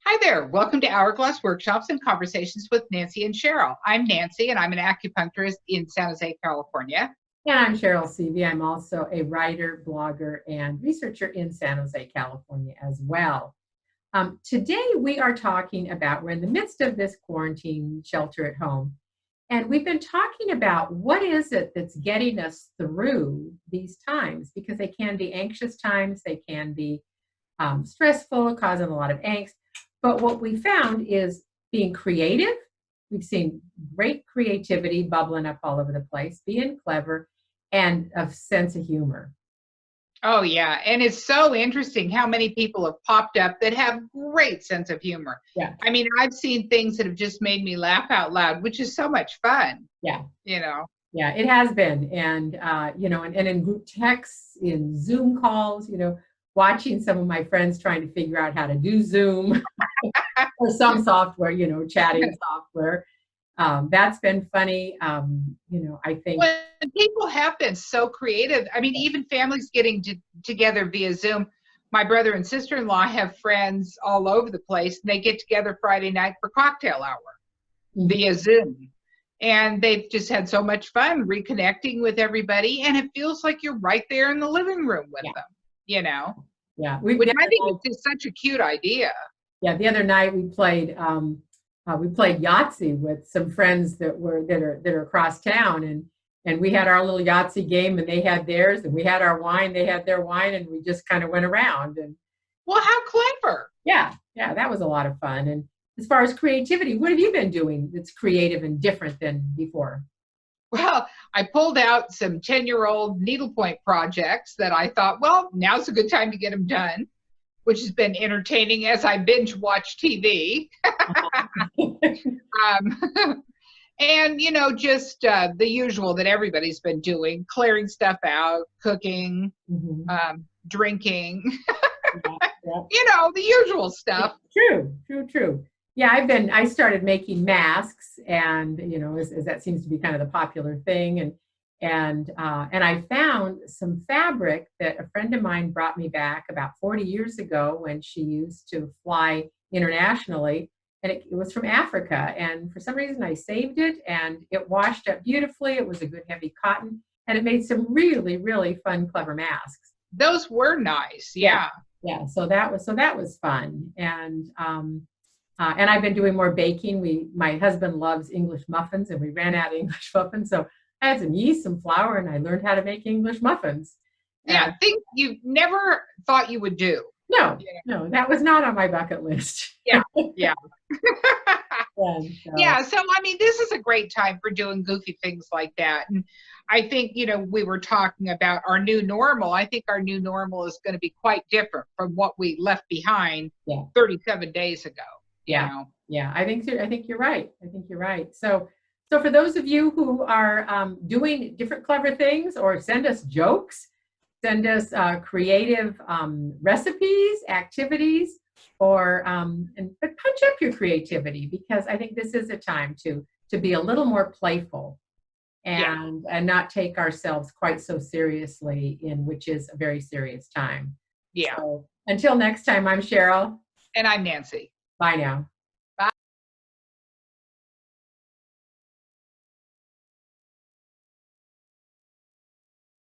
Hi there. Welcome to Hourglass Workshops and Conversations with Nancy and Cheryl. I'm Nancy, and I'm an acupuncturist in San Jose, California. And I'm Cheryl Seavey. I'm also a writer, blogger, and researcher in San Jose, California as well. Today we are talking about, we're in the midst of this quarantine shelter at home, and we've been talking about what is it that's getting us through these times, because they can be anxious times, they can be stressful, causing a lot of angst. But what we found is being creative. We've seen great creativity bubbling up all over the place, being clever, and a sense of humor. Oh, yeah. And it's so interesting how many people have popped up that have great sense of humor. Yeah. I mean, I've seen things that have just made me laugh out loud, which is so much fun. Yeah. Yeah, it has been. And, and in group texts, in Zoom calls, watching some of my friends trying to figure out how to do Zoom or some software, chatting software. That's been funny. I think. Well, people have been so creative. I mean, even families getting together via Zoom. My brother and sister-in-law have friends all over the place, and they get together Friday night for cocktail hour via Zoom. And they've just had so much fun reconnecting with everybody. And it feels like you're right there in the living room with them, Yeah. Which I think is just such a cute idea. Yeah. The other night we played Yahtzee with some friends that are across town, and we had our little Yahtzee game, and they had theirs, and we had our wine, they had their wine, and we just kind of went around. And well, how clever. Yeah, that was a lot of fun. And as far as creativity, what have you been doing that's creative and different than before? Well, I pulled out some 10-year-old needlepoint projects that I thought, well, now's a good time to get them done, which has been entertaining as I binge watch TV. And, just the usual that everybody's been doing, clearing stuff out, cooking, drinking, the usual stuff. True. Yeah, I started making masks, and, as that seems to be kind of the popular thing. And I found some fabric that a friend of mine brought me back about 40 years ago when she used to fly internationally. And it was from Africa. And for some reason, I saved it, and it washed up beautifully. It was a good heavy cotton, and it made some really, really fun, clever masks. Those were nice. Yeah. Yeah. So that was fun. And I've been doing more baking. My husband loves English muffins, and we ran out of English muffins. So I had some yeast, some flour, and I learned how to make English muffins. Yeah, things you never thought you would do. No, that was not on my bucket list. Yeah. Yeah, so I mean, this is a great time for doing goofy things like that. And I think, we were talking about our new normal. I think our new normal is going to be quite different from what we left behind 37 days ago. Yeah. I think you're right. So for those of you who are doing different clever things, or send us jokes, send us creative recipes, activities, or but punch up your creativity, because I think this is a time to be a little more playful and not take ourselves quite so seriously, which is a very serious time. Yeah. So until next time, I'm Cheryl. And I'm Nancy. Bye now.